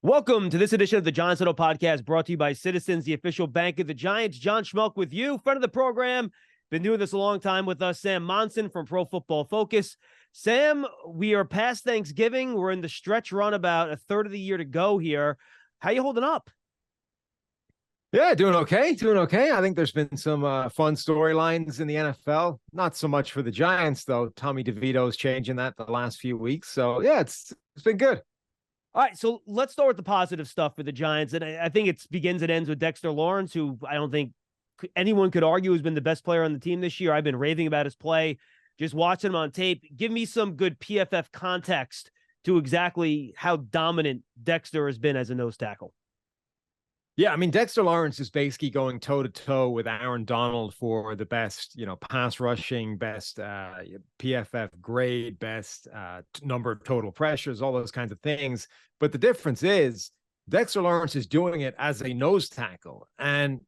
Welcome to this edition of the Giants Huddle podcast, brought to you by Citizens, the official bank of the Giants. John Schmeelk with you, friend of the program. Been doing this a long time with us, Sam Monson from Pro Football Focus. Sam, we are past Thanksgiving. We're in the stretch run, about a third of the year to go here. How you holding up? Yeah, doing okay. I think there's been some fun storylines in the NFL. Not so much for the Giants, though. Tommy DeVito's changing that the last few weeks. So, yeah, it's been good. All right, so let's start with the positive stuff for the Giants. And I think it begins and ends with Dexter Lawrence, who I don't think anyone could argue has been the best player on the team this year. I've been raving about his play, just watching him on tape. Give me some good PFF context to exactly how dominant Dexter has been as a nose tackle. Yeah, I mean, Dexter Lawrence is basically going toe-to-toe with Aaron Donald for the best, pass rushing, best PFF grade, best number of total pressures, all those kinds of things. But the difference is Dexter Lawrence is doing it as a nose tackle. And,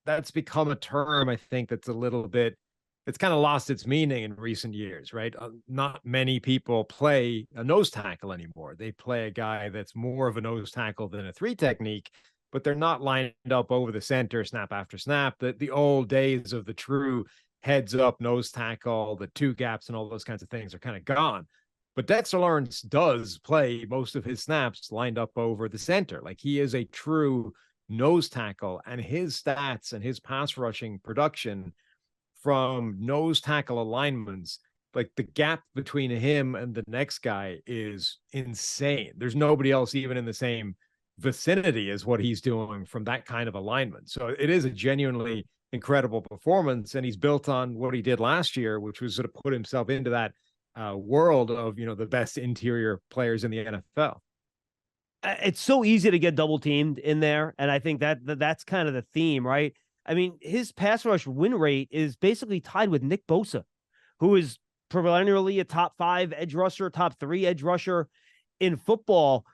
that's become a term, I think, that's a little bit, it's kind of lost its meaning in recent years, right? Not many people play a nose tackle anymore. They play a guy that's more of a nose tackle than a three technique, but they're not lined up over the center snap after snap. The old days of the true heads up nose tackle, the two gaps and all those kinds of things are kind of gone. But Dexter Lawrence does play most of his snaps lined up over the center. Like, he is a true nose tackle, and his stats and his pass rushing production from nose tackle alignments, like the gap between him and the next guy is insane. There's nobody else even in the same vicinity as what he's doing from that kind of alignment. So it is a genuinely incredible performance, and he's built on what he did last year, which was sort of put himself into that world of, the best interior players in the NFL. It's so easy to get double teamed in there, and I think that's kind of the theme, right? I mean, his pass rush win rate is basically tied with Nick Bosa, who is perennially a top 5 edge rusher, top 3 edge rusher in football.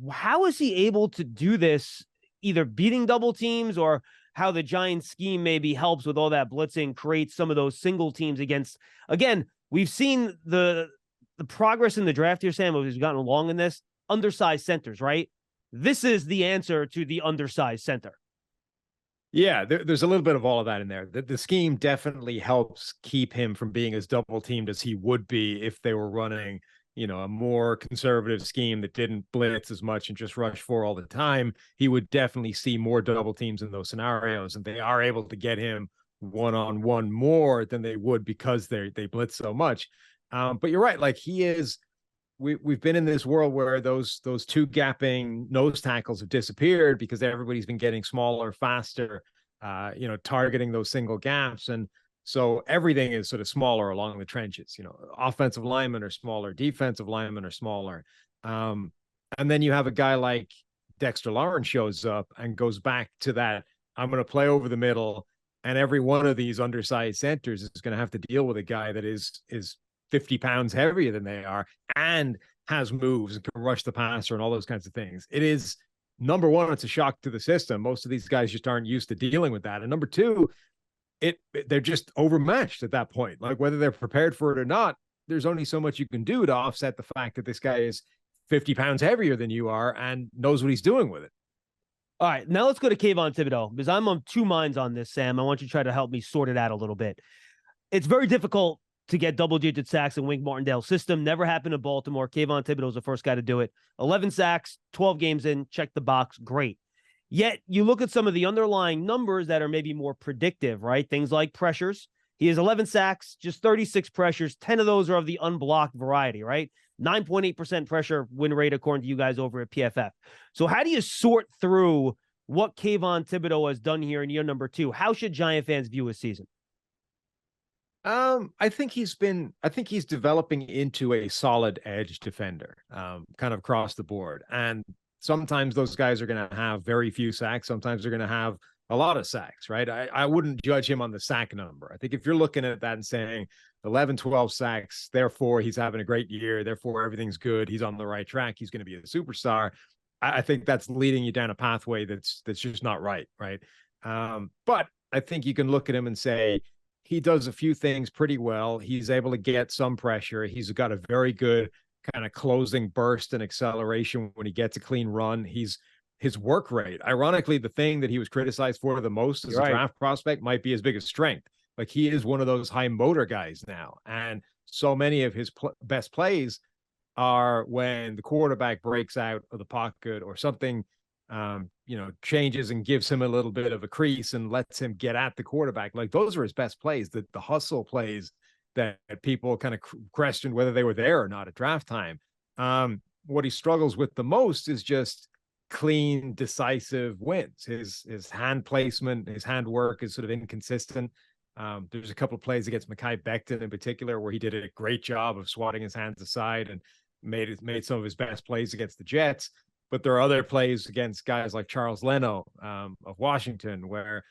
How is he able to do this, either beating double teams or how the Giants scheme maybe helps with all that blitzing, creates some of those single teams against, again, we've seen the progress in the draft here, Sam, who's gotten along in this, undersized centers, right? This is the answer to the undersized center. Yeah, there's a little bit of all of that in there. The scheme definitely helps keep him from being as double teamed as he would be if they were running a more conservative scheme that didn't blitz as much and just rush 4 all the time. He would definitely see more double teams in those scenarios, and they are able to get him one-on-one more than they would because they blitz so much. But you're right. Like, he is, we've been in this world where those two gapping nose tackles have disappeared because everybody's been getting smaller, faster, targeting those single gaps. And so everything is sort of smaller along the trenches. Offensive linemen are smaller, defensive linemen are smaller. And then you have a guy like Dexter Lawrence shows up and goes back to that, I'm going to play over the middle, and every one of these undersized centers is going to have to deal with a guy that is 50 pounds heavier than they are and has moves and can rush the passer and all those kinds of things. It is, number one, it's a shock to the system. Most of these guys just aren't used to dealing with that. And number two, they're just overmatched at that point. Like, whether they're prepared for it or not, there's only so much you can do to offset the fact that this guy is 50 pounds heavier than you are and knows what he's doing with it. All right, now let's go to Kayvon Thibodeaux, because I'm on two minds on this, Sam. I want you to try to help me sort it out a little bit. It's very difficult to get double-digit sacks in Wink Martindale's system. Never happened in Baltimore. Kayvon Thibodeaux was the first guy to do it. 11 sacks, 12 games in, check the box, great. Yet you look at some of the underlying numbers that are maybe more predictive, right? Things like pressures. He has 11 sacks, just 36 pressures. 10 of those are of the unblocked variety, right? 9.8% pressure win rate, according to you guys over at PFF. So how do you sort through what Kayvon Thibodeaux has done here in year number 2? How should Giant fans view his season? I think he's developing into a solid edge defender, kind of across the board. And sometimes those guys are going to have very few sacks. Sometimes they're going to have a lot of sacks, right? I wouldn't judge him on the sack number. I think if you're looking at that and saying 11, 12 sacks, therefore he's having a great year, therefore everything's good, he's on the right track, he's going to be a superstar, I think that's leading you down a pathway that's just not right, right? But I think you can look at him and say, he does a few things pretty well. He's able to get some pressure. He's got a very good kind of closing burst and acceleration when he gets a clean run. His work rate. Ironically, the thing that he was criticized for the most as You're a right. draft prospect might be his biggest strength. Like he is one of those high motor guys now. And so many of his best plays are when the quarterback breaks out of the pocket or something, changes and gives him a little bit of a crease and lets him get at the quarterback. Like those are his best plays, the hustle plays that people kind of questioned whether they were there or not at draft time. What he struggles with the most is just clean, decisive wins. His hand placement, his hand work is sort of inconsistent. There's a couple of plays against Mekhi Becton in particular where he did a great job of swatting his hands aside and made some of his best plays against the Jets. But there are other plays against guys like Charles Leno of Washington where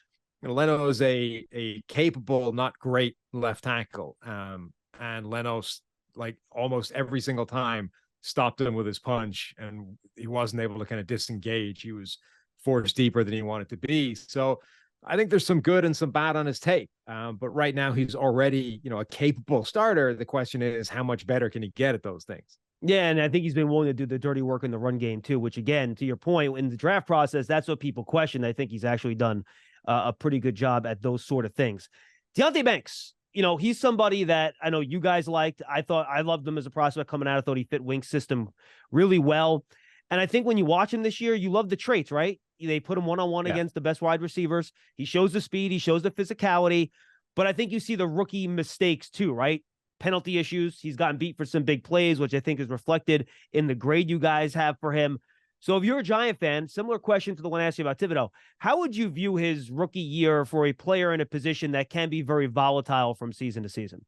Leno is a capable, not great left tackle. And Leno's like almost every single time stopped him with his punch and he wasn't able to kind of disengage. He was forced deeper than he wanted to be. So I think there's some good and some bad on his tape. But right now he's already, a capable starter. The question is, how much better can he get at those things? Yeah, and I think he's been willing to do the dirty work in the run game too, which again, to your point, in the draft process, that's what people question. I think he's actually done a pretty good job at those sort of things. Deonte Banks, he's somebody that I know you guys liked. I loved him as a prospect coming out. I thought he fit Wink's system really well. And I think when you watch him this year, you love the traits, right? They put him one-on-one against the best wide receivers. He shows the speed. He shows the physicality. But I think you see the rookie mistakes too, right? Penalty issues. He's gotten beat for some big plays, which I think is reflected in the grade you guys have for him. So if you're a Giant fan, similar question to the one I asked you about Thibodeau, how would you view his rookie year for a player in a position that can be very volatile from season to season?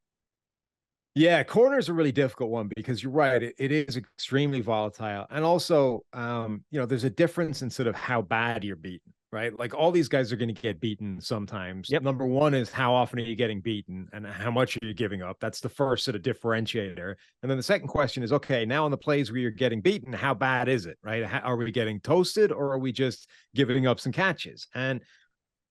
Yeah, corner is a really difficult one because you're right. It is extremely volatile. And also, there's a difference in sort of how bad you're beaten, right? Like all these guys are going to get beaten sometimes. Yep. Number one is how often are you getting beaten and how much are you giving up? That's the first sort of differentiator. And then the second question is, okay, now on the plays where you're getting beaten, how bad is it, right? Are we getting toasted or are we just giving up some catches? And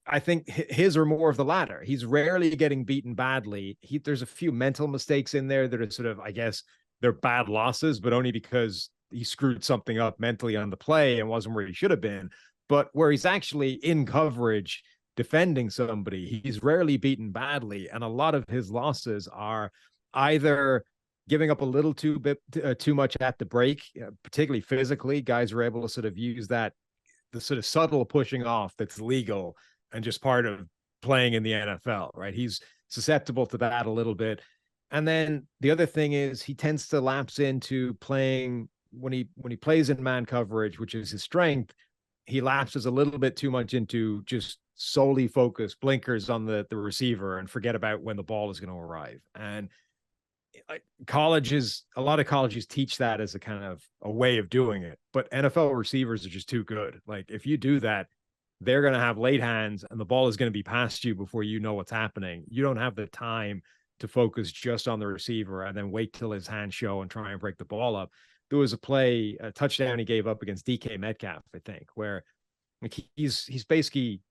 I think his are more of the latter. He's rarely getting beaten badly. There's a few mental mistakes in there that are sort of, I guess, they're bad losses, but only because he screwed something up mentally on the play and wasn't where he should have been. But where he's actually in coverage defending somebody, he's rarely beaten badly. And a lot of his losses are either giving up a little too much at the break, particularly physically. Guys are able to sort of use the sort of subtle pushing off that's legal and just part of playing in the NFL, right? He's susceptible to that a little bit. And then the other thing is he tends to lapse into playing when he plays in man coverage, which is his strength, he lapses a little bit too much into just solely focus blinkers on the receiver and forget about when the ball is going to arrive. And a lot of colleges teach that as a kind of a way of doing it, but NFL receivers are just too good. Like if you do that, they're going to have late hands and the ball is going to be past you before you know what's happening. You don't have the time to focus just on the receiver and then wait till his hands show and try and break the ball up. There was a touchdown he gave up against DK Metcalf, I think, where like he's basically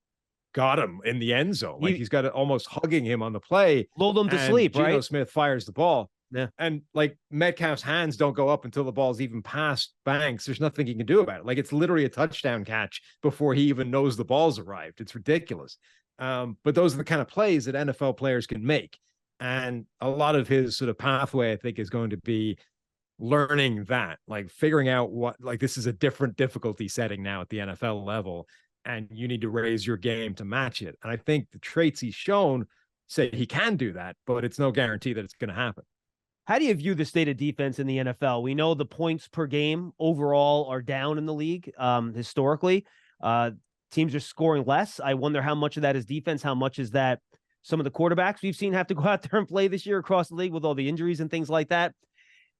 got him in the end zone. Like he's got it almost hugging him on the play. Lulled him to sleep, right? Geno Smith fires the ball. Yeah. And like Metcalf's hands don't go up until the ball's even past Banks. There's nothing he can do about it. Like it's literally a touchdown catch before he even knows the ball's arrived. It's ridiculous. But those are the kind of plays that NFL players can make. And a lot of his sort of pathway, I think, is going to be learning that, like figuring out this is a different difficulty setting now at the NFL level, and you need to raise your game to match it. And I think the traits he's shown say he can do that, but it's no guarantee that it's going to happen. How do you view the state of defense in the NFL? We know the points per game overall are down in the league historically. Teams are scoring less. I wonder how much of that is defense, how much is that some of the quarterbacks we've seen have to go out there and play this year across the league with all the injuries and things like that.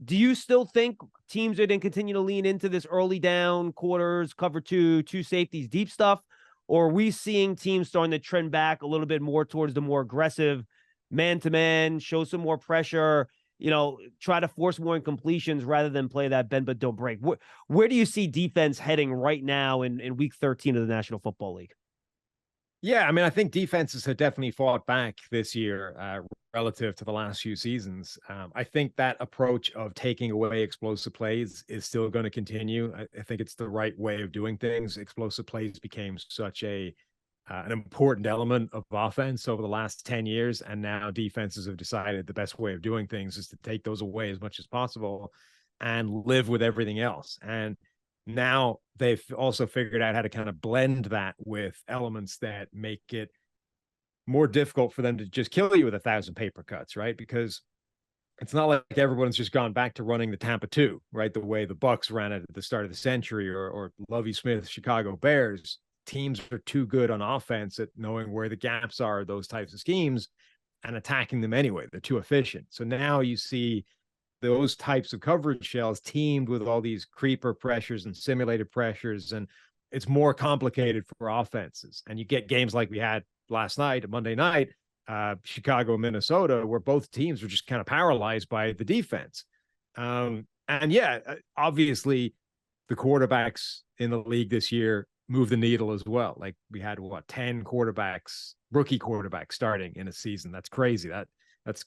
Do you still think teams are going to continue to lean into this early down, quarters, cover two safeties, deep stuff? Or are we seeing teams starting to trend back a little bit more towards the more aggressive man-to-man, show some more pressure, try to force more incompletions rather than play that bend but don't break? Where do you see defense heading right now in week 13 of the National Football League? Yeah, I mean, I think defenses have definitely fought back this year relative to the last few seasons. I think that approach of taking away explosive plays is still going to continue. I think it's the right way of doing things. Explosive plays became such a an important element of offense over the last 10 years. And now defenses have decided the best way of doing things is to take those away as much as possible and live with everything else. And now they've also figured out how to kind of blend that with elements that make it more difficult for them to just kill you with 1,000 paper cuts, right? Because it's not like everyone's just gone back to running the Tampa 2, right? The way the Bucks ran it at the start of the century, or Lovie Smith, Chicago Bears. Teams are too good on offense at knowing where the gaps are, those types of schemes, and attacking them anyway. They're too efficient. So now you see those types of coverage shells teamed with all these creeper pressures and simulated pressures, and it's more complicated for offenses. And you get games like we had last night, Monday night, Chicago, Minnesota, where both teams were just kind of paralyzed by the defense. And yeah, obviously the quarterbacks in the league this year move the needle as well. Like we had 10 quarterbacks, rookie quarterbacks starting in a season. That's crazy. It's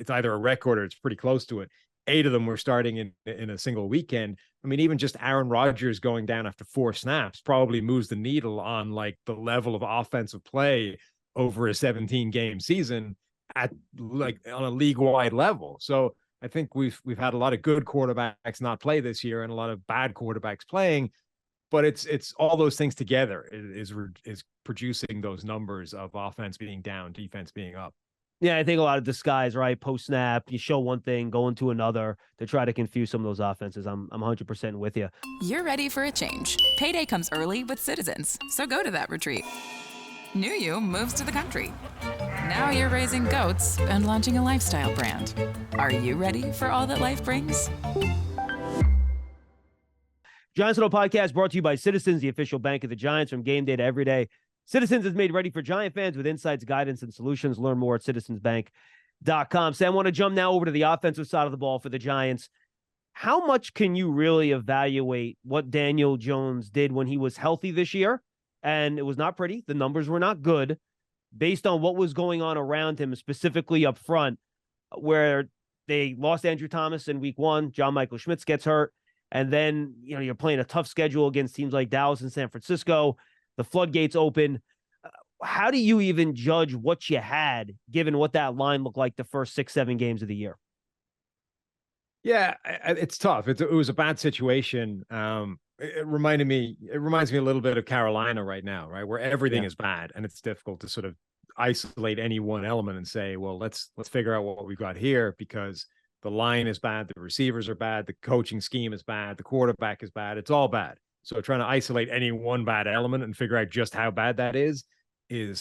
either a record or it's pretty close to it. 8 of them were starting in a single weekend. I mean, even just Aaron Rodgers going down after 4 snaps probably moves the needle on like the level of offensive play over a 17 game season at like on a league wide level. So I think we've had a lot of good quarterbacks not play this year and a lot of bad quarterbacks playing, but it's all those things together is producing those numbers of offense being down, defense being up. Yeah, I think a lot of disguise, right? Post snap, you show one thing, go into another to try to confuse some of those offenses. I'm 100% with you. You're ready for a change. Payday comes early with Citizens, so go to that retreat. New you moves to the country. Now you're raising goats and launching a lifestyle brand. Are you ready for all that life brings? Giants Huddle podcast brought to you by Citizens, the official bank of the Giants. From game day to every day, Citizens is made ready for Giant fans with insights, guidance, and solutions. Learn more at citizensbank.com. Sam, I want to jump now over to the offensive side of the ball for the Giants. How much can you really evaluate what Daniel Jones did when he was healthy this year? And it was not pretty. The numbers were not good based on what was going on around him, specifically up front, where they lost Andrew Thomas in week 1. John Michael Schmitz gets hurt. And then, you're playing a tough schedule against teams like Dallas and San Francisco. The floodgates open. How do you even judge what you had, given what that line looked like the first 6-7 games of the year? Yeah, it's tough. It was a bad situation. It reminds me a little bit of Carolina right now, right? Where everything is bad and it's difficult to sort of isolate any one element and say, well, let's figure out what we've got here, because the line is bad, the receivers are bad, the coaching scheme is bad, the quarterback is bad. It's all bad. So trying to isolate any one bad element and figure out just how bad that is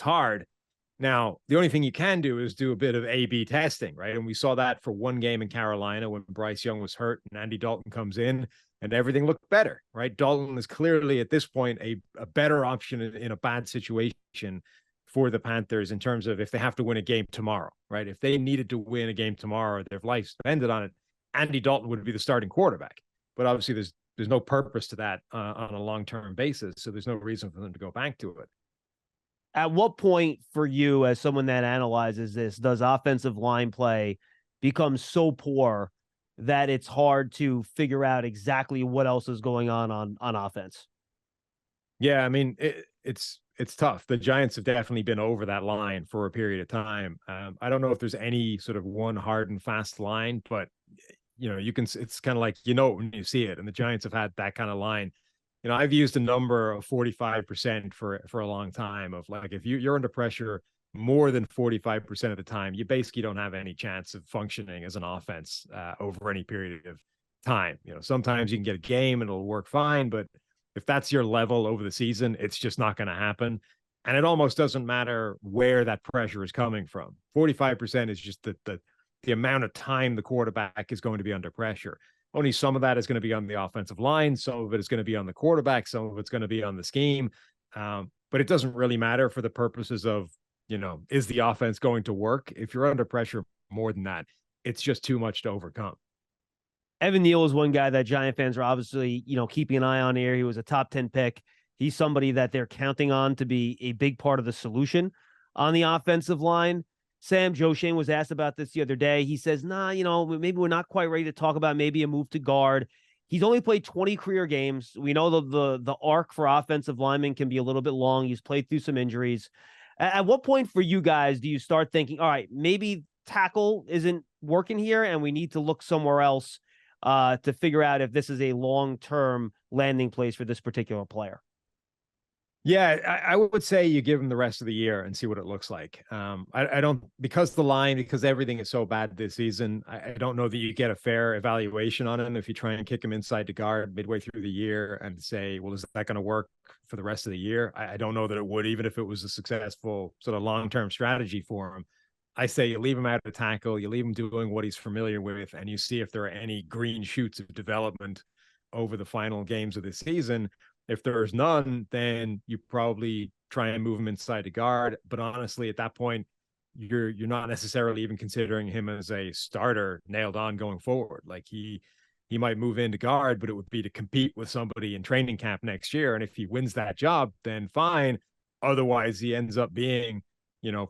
hard. Now, the only thing you can do is do a bit of A/B testing, right? And we saw that for one game in Carolina when Bryce Young was hurt and Andy Dalton comes in and everything looked better, right? Dalton is clearly at this point a better option in a bad situation for the Panthers in terms of if they have to win a game tomorrow, right? If they needed to win a game tomorrow, their life depended on it, Andy Dalton would be the starting quarterback. But obviously there's no purpose to that on a long-term basis. So there's no reason for them to go back to it. At what point for you, as someone that analyzes this, does offensive line play become so poor that it's hard to figure out exactly what else is going on offense? Yeah, I mean, it's tough. The Giants have definitely been over that line for a period of time. I don't know if there's any sort of one hard and fast line, but it's kind of like, when you see it, and the Giants have had that kind of line. I've used a number of 45% for a long time of like, if you're under pressure more than 45% of the time, you basically don't have any chance of functioning as an offense over any period of time. Sometimes you can get a game and it'll work fine, but if that's your level over the season, it's just not going to happen. And it almost doesn't matter where that pressure is coming from. 45% is just the amount of time the quarterback is going to be under pressure. Only some of that is going to be on the offensive line. Some of it is going to be on the quarterback. Some of it's going to be on the scheme. But it doesn't really matter for the purposes of, is the offense going to work? If you're under pressure more than that, it's just too much to overcome. Evan Neal is one guy that Giant fans are obviously, keeping an eye on here. He was a top 10 pick He's somebody that they're counting on to be a big part of the solution on the offensive line. Sam, Joe Shane was asked about this the other day. He says, nah, maybe we're not quite ready to talk about maybe a move to guard. He's only played 20 career games. We know the arc for offensive linemen can be a little bit long. He's played through some injuries. At what point for you guys do you start thinking, all right, maybe tackle isn't working here and we need to look somewhere else to figure out if this is a long-term landing place for this particular player? Yeah, I would say you give him the rest of the year and see what it looks like. I don't, because everything is so bad this season, I don't know that you get a fair evaluation on him if you try and kick him inside to guard midway through the year and say, well, is that going to work for the rest of the year? I don't know that it would, even if it was a successful sort of long-term strategy for him. I say you leave him out of tackle, you leave him doing what he's familiar with, and you see if there are any green shoots of development over the final games of the season. If there's none, then you probably try and move him inside to guard. But honestly, at that point, you're not necessarily even considering him as a starter nailed on going forward. Like he might move into guard, but it would be to compete with somebody in training camp next year. And if he wins that job, then fine. Otherwise, he ends up being,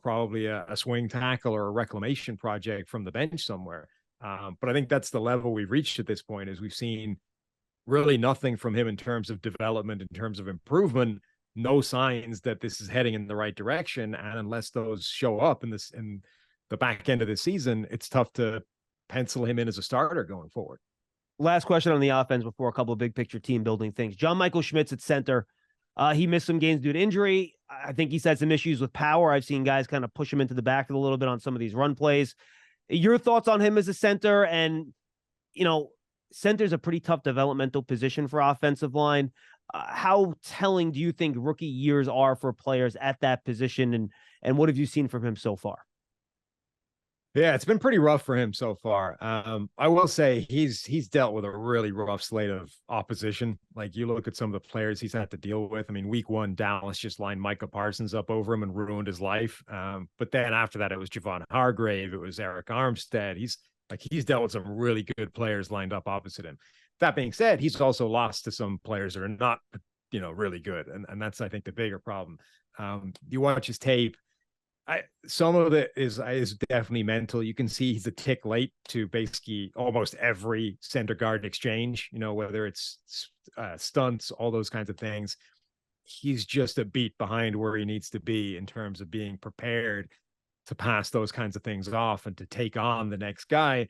probably a swing tackle or a reclamation project from the bench somewhere. But I think that's the level we've reached at this point, is we've seen really nothing from him in terms of development, in terms of improvement, no signs that this is heading in the right direction. And unless those show up in the back end of the season, it's tough to pencil him in as a starter going forward. Last question on the offense before a couple of big picture team building things. John Michael Schmitz at center. He missed some games due to injury. I think he's had some issues with power. I've seen guys kind of push him into the back a little bit on some of these run plays. Your thoughts on him as a center? And, center's a pretty tough developmental position for offensive line. How telling do you think rookie years are for players at that position? And what have you seen from him so far? Yeah, it's been pretty rough for him so far. I will say he's dealt with a really rough slate of opposition. Like, you look at some of the players he's had to deal with. I mean, week 1, Dallas just lined Micah Parsons up over him and ruined his life. But then after that, it was Javon Hargrave. It was Eric Armstead. He's dealt with some really good players lined up opposite him. That being said, he's also lost to some players that are not, really good. And that's, I think, the bigger problem. You watch his tape. Some of it is definitely mental. You can see he's a tick late to basically almost every center guard exchange, whether it's stunts, all those kinds of things. He's just a beat behind where he needs to be in terms of being prepared to pass those kinds of things off and to take on the next guy.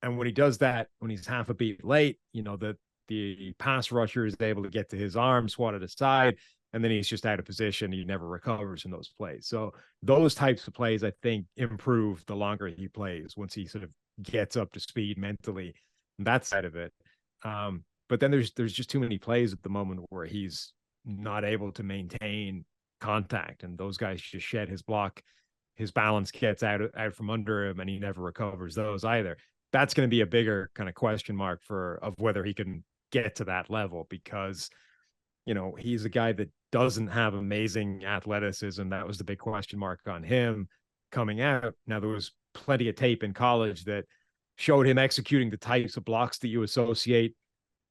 And when he does that, when he's half a beat late, the pass rusher is able to get to his arm, swat it aside, and then he's just out of position. He never recovers in those plays. So those types of plays, I think, improve the longer he plays, once he sort of gets up to speed mentally, that side of it. But then there's just too many plays at the moment where he's not able to maintain contact, and those guys just shed his block. His balance gets out from under him, and he never recovers those either. That's going to be a bigger kind of question mark of whether he can get to that level, because, he's a guy that doesn't have amazing athleticism. That was the big question mark on him coming out. Now, there was plenty of tape in college that showed him executing the types of blocks that you associate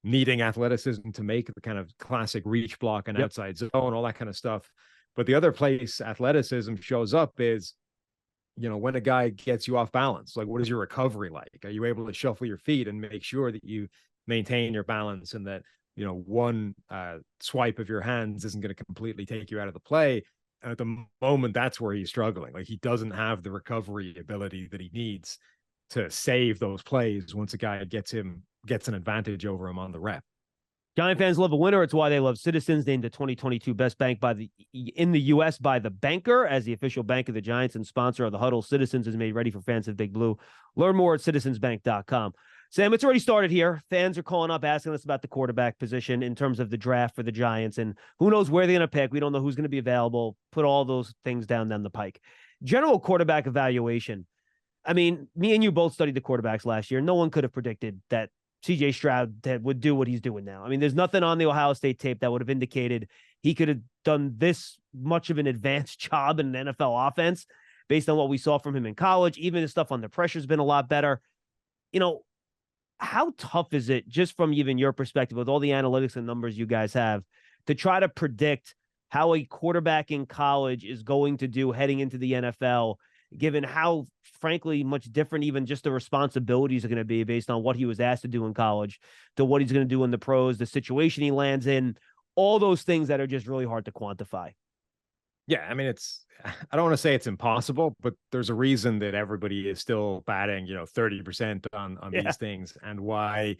needing athleticism to make, the kind of classic reach block and outside zone, all that kind of stuff. But the other place athleticism shows up is, when a guy gets you off balance. Like, what is your recovery like? Are you able to shuffle your feet and make sure that you maintain your balance, and that, one swipe of your hands isn't going to completely take you out of the play? And at the moment, that's where he's struggling. Like, he doesn't have the recovery ability that he needs to save those plays once a guy gets an advantage over him on the rep. Giant fans love a winner. It's why they love Citizens, named the 2022 best bank in the U.S. by The Banker as the official bank of the Giants and sponsor of the Huddle. Citizens is made ready for fans of Big Blue. Learn more at citizensbank.com. Sam, it's already started here. Fans are calling up, asking us about the quarterback position in terms of the draft for the Giants, and who knows where they're going to pick. We don't know who's going to be available. Put all those things down the pike. General quarterback evaluation. I mean, me and you both studied the quarterbacks last year. No one could have predicted that CJ Stroud would do what he's doing now. I mean, there's nothing on the Ohio State tape that would have indicated he could have done this much of an advanced job in an NFL offense based on what we saw from him in college. Even his stuff under pressure has been a lot better. How tough is it, just from even your perspective, with all the analytics and numbers you guys have, to try to predict how a quarterback in college is going to do heading into the NFL, given how, frankly, much different even just the responsibilities are going to be based on what he was asked to do in college to what he's going to do in the pros, the situation he lands in, all those things that are just really hard to quantify. Yeah, I mean, I don't want to say it's impossible, but there's a reason that everybody is still batting, 30% on these things, and why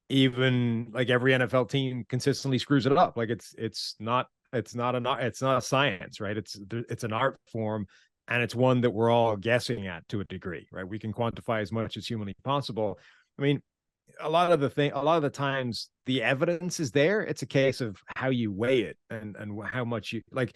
even like every NFL team consistently screws it up. Like it's not a science, right? It's an art form, and it's one that we're all guessing at to a degree, right? We can quantify as much as humanly possible. I mean, a lot of the times the evidence is there. It's a case of how you weigh it and how much you like.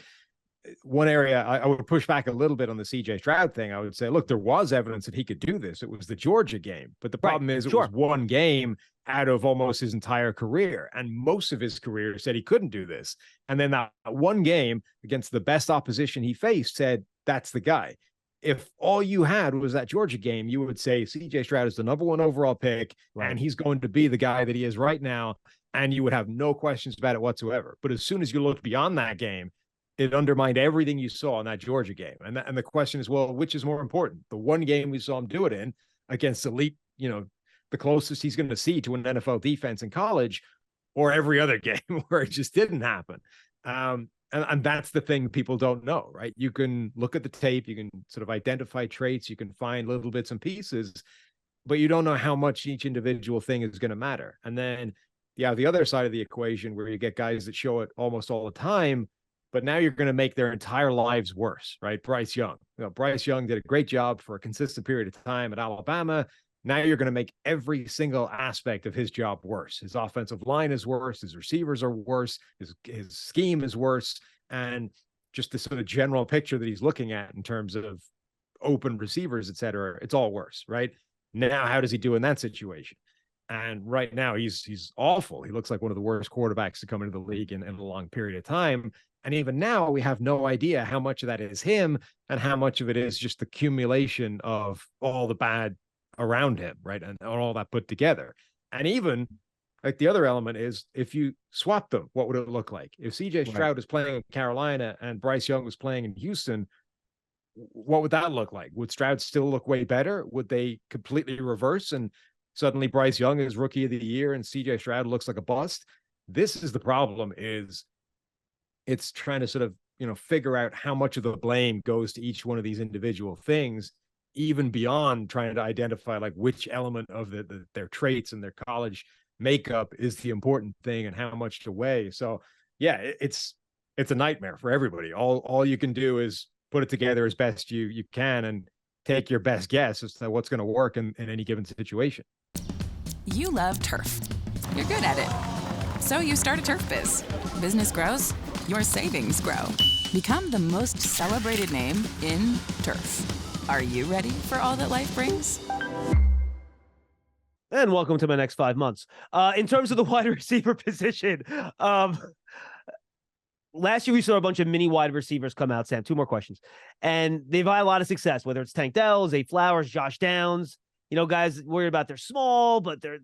One area I would push back a little bit on the CJ Stroud thing. I would say, look, there was evidence that he could do this. It was the Georgia game. But the problem is it was one game out of almost his entire career. And most of his career said he couldn't do this. And then that one game against the best opposition he faced said, that's the guy. If all you had was that Georgia game, you would say CJ Stroud is the #1 overall pick, and he's going to be the guy that he is right now. And you would have no questions about it whatsoever. But as soon as you looked beyond that game, it undermined everything you saw in that Georgia game. And the question is, well, which is more important? The one game we saw him do it in against elite, the closest he's going to see to an NFL defense in college, or every other game where it just didn't happen. And that's the thing people don't know, right? You can look at the tape, you can sort of identify traits, you can find little bits and pieces, but you don't know how much each individual thing is going to matter. And then the other side of the equation where you get guys that show it almost all the time, but now you're going to make their entire lives worse, right? Bryce Young. Bryce Young did a great job for a consistent period of time at Alabama. Now you're going to make every single aspect of his job worse. His offensive line is worse. His receivers are worse. His scheme is worse. And just the sort of general picture that he's looking at in terms of open receivers, et cetera, it's all worse, right? Now, how does he do in that situation? And right now he's awful. He looks like one of the worst quarterbacks to come into the league in a long period of time. And even now, we have no idea how much of that is him and how much of it is just the accumulation of all the bad around him, right? And all that put together. And even like the other element is, if you swap them, what would it look like? If CJ Stroud was playing in Carolina and Bryce Young was playing in Houston, what would that look like? Would Stroud still look way better? Would they completely reverse and suddenly Bryce Young is rookie of the year and CJ Stroud looks like a bust? This is the problem, is it's trying to sort of, figure out how much of the blame goes to each one of these individual things, even beyond trying to identify like which element of their traits and their college makeup is the important thing and how much to weigh. So yeah, it's a nightmare for everybody. All you can do is put it together as best you can and take your best guess as to what's going to work in any given situation. You love turf. You're good at it. So you start a turf biz. Business grows, your savings grow. Become the most celebrated name in turf. Are you ready for all that life brings? And welcome to my next 5 months. In terms of the wide receiver position, last year we saw a bunch of mini wide receivers come out, Sam. 2 more questions. And they've had a lot of success, whether it's Tank Dell, Zay Flowers, Josh Downs, guys worried about they're small, but they're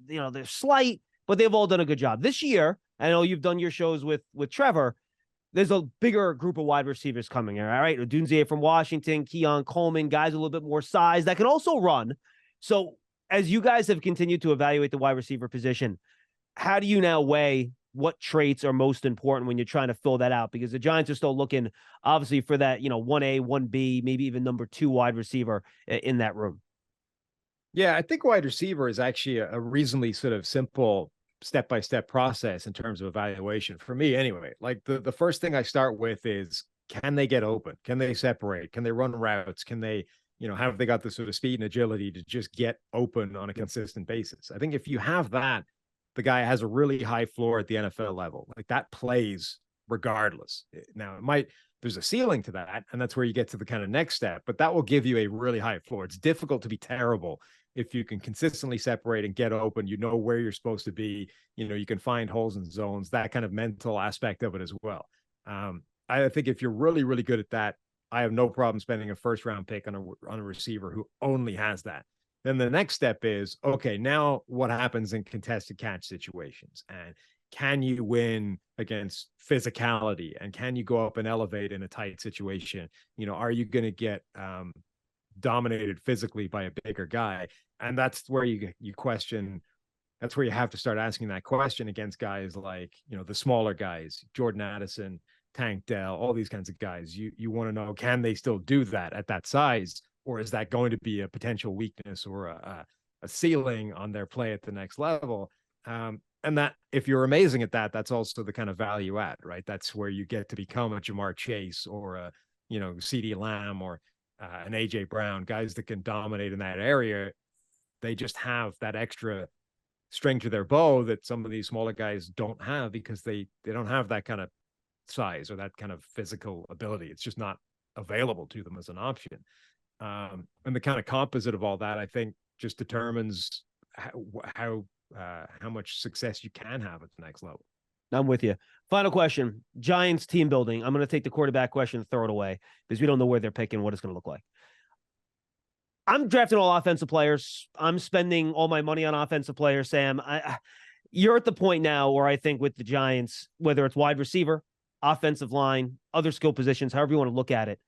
slight, but they've all done a good job. This year, I know you've done your shows with Trevor, there's a bigger group of wide receivers coming. All right. Odunze from Washington, Keon Coleman, guys a little bit more size that can also run. So as you guys have continued to evaluate the wide receiver position, how do you now weigh what traits are most important when you're trying to fill that out? Because the Giants are still looking, obviously, for that, 1A, 1B, maybe even number 2 wide receiver in that room. Yeah, I think wide receiver is actually a reasonably sort of simple step-by-step process in terms of evaluation for me anyway. Like the first thing I start with is, can they get open? Can they separate? Can they run routes? Can they, have they got the sort of speed and agility to just get open on a consistent basis? I think if you have that, the guy has a really high floor at the NFL level. Like that plays regardless. Now there's a ceiling to that, and that's where you get to the kind of next step, but that will give you a really high floor. It's difficult to be terrible if you can consistently separate and get open, where you're supposed to be, you can find holes in zones, that kind of mental aspect of it as well. I think if you're really, really good at that, I have no problem spending a first-round pick on a receiver who only has that. Then the next step is, okay, now what happens in contested catch situations? And can you win against physicality, and can you go up and elevate in a tight situation? Are you going to get dominated physically by a bigger guy? And that's where you question. That's where you have to start asking that question against guys like, the smaller guys, Jordan Addison, Tank Dell, all these kinds of guys. You want to know, can they still do that at that size? Or is that going to be a potential weakness or a ceiling on their play at the next level? And that if you're amazing at that, that's also the kind of value add, right? That's where you get to become a Jamar Chase or a, CeeDee Lamb or an AJ Brown, guys that can dominate in that area. They just have that extra string to their bow that some of these smaller guys don't have, because they don't have that kind of size or that kind of physical ability. It's just not available to them as an option. And the kind of composite of all that, I think, just determines how much success you can have at the next level. I'm with you. Final question. Giants team building. I'm going to take the quarterback question and throw it away because we don't know where they're picking, what it's going to look like. I'm drafting all offensive players. I'm spending all my money on offensive players, Sam. You're at the point now where I think with the Giants, whether it's wide receiver, offensive line, other skill positions, however you want to look at it,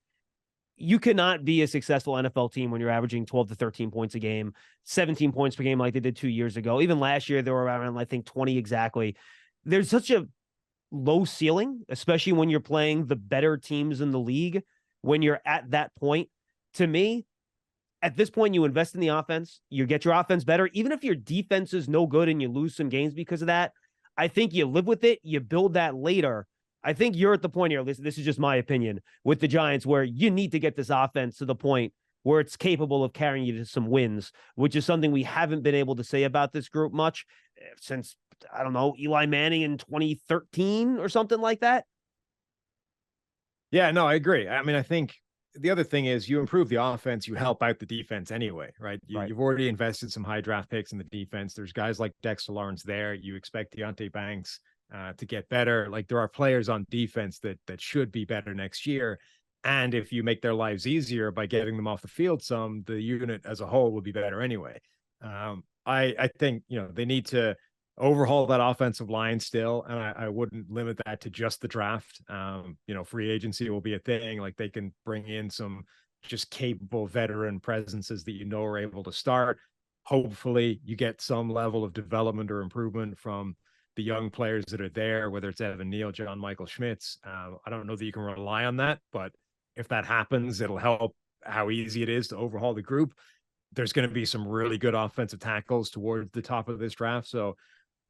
you cannot be a successful NFL team when you're averaging 12 to 13 points a game, 17 points per game like they did 2 years ago. Even last year, they were around, I think, 20 exactly. There's such a low ceiling, especially when you're playing the better teams in the league, when you're at that point. To me, at this point, you invest in the offense, you get your offense better. Even if your defense is no good and you lose some games because of that, I think you live with it. You build that later. I think you're at the point here, this is just my opinion, with the Giants, where you need to get this offense to the point where it's capable of carrying you to some wins, which is something we haven't been able to say about this group much since, I don't know, Eli Manning in 2013 or something like that. Yeah, no, I agree. I mean, I think the other thing is you improve the offense, you help out the defense anyway, right? You've already invested some high draft picks in the defense. There's guys like Dexter Lawrence there. You expect Deonte Banks to get better. Like, there are players on defense that should be better next year. And if you make their lives easier by getting them off the field some, the unit as a whole will be better anyway. I think, they need to overhaul that offensive line still. And I wouldn't limit that to just the draft. Free agency will be a thing. Like, they can bring in some just capable veteran presences that are able to start. Hopefully you get some level of development or improvement from the young players that are there, whether it's Evan Neal, John Michael Schmitz. I don't know that you can rely on that, but if that happens, it'll help how easy it is to overhaul the group. There's going to be some really good offensive tackles towards the top of this draft. So,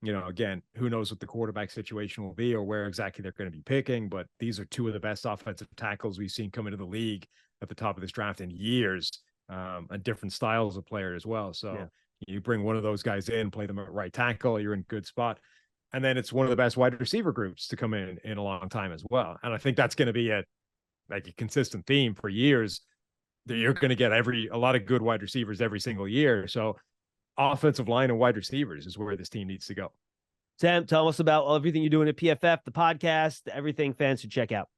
again, who knows what the quarterback situation will be or where exactly they're going to be picking, but these are two of the best offensive tackles we've seen come into the league at the top of this draft in years, and different styles of player as well. So you bring one of those guys in, play them at right tackle, you're in a good spot. And then it's one of the best wide receiver groups to come in a long time as well. And I think that's going to be a consistent theme for years, that you're going to get a lot of good wide receivers every single year. So offensive line and wide receivers is where this team needs to go. Sam, tell us about everything you're doing at PFF, the podcast, everything fans should check out.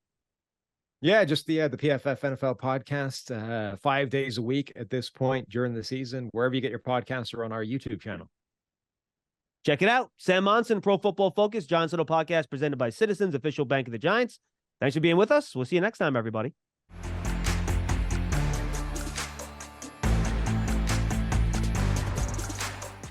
Yeah, just the PFF NFL podcast, 5 days a week at this point during the season, wherever you get your podcasts, or on our YouTube channel. Check it out. Sam Monson, Pro Football Focus, Giants Huddle podcast presented by Citizens, official bank of the Giants. Thanks for being with us. We'll see you next time, everybody.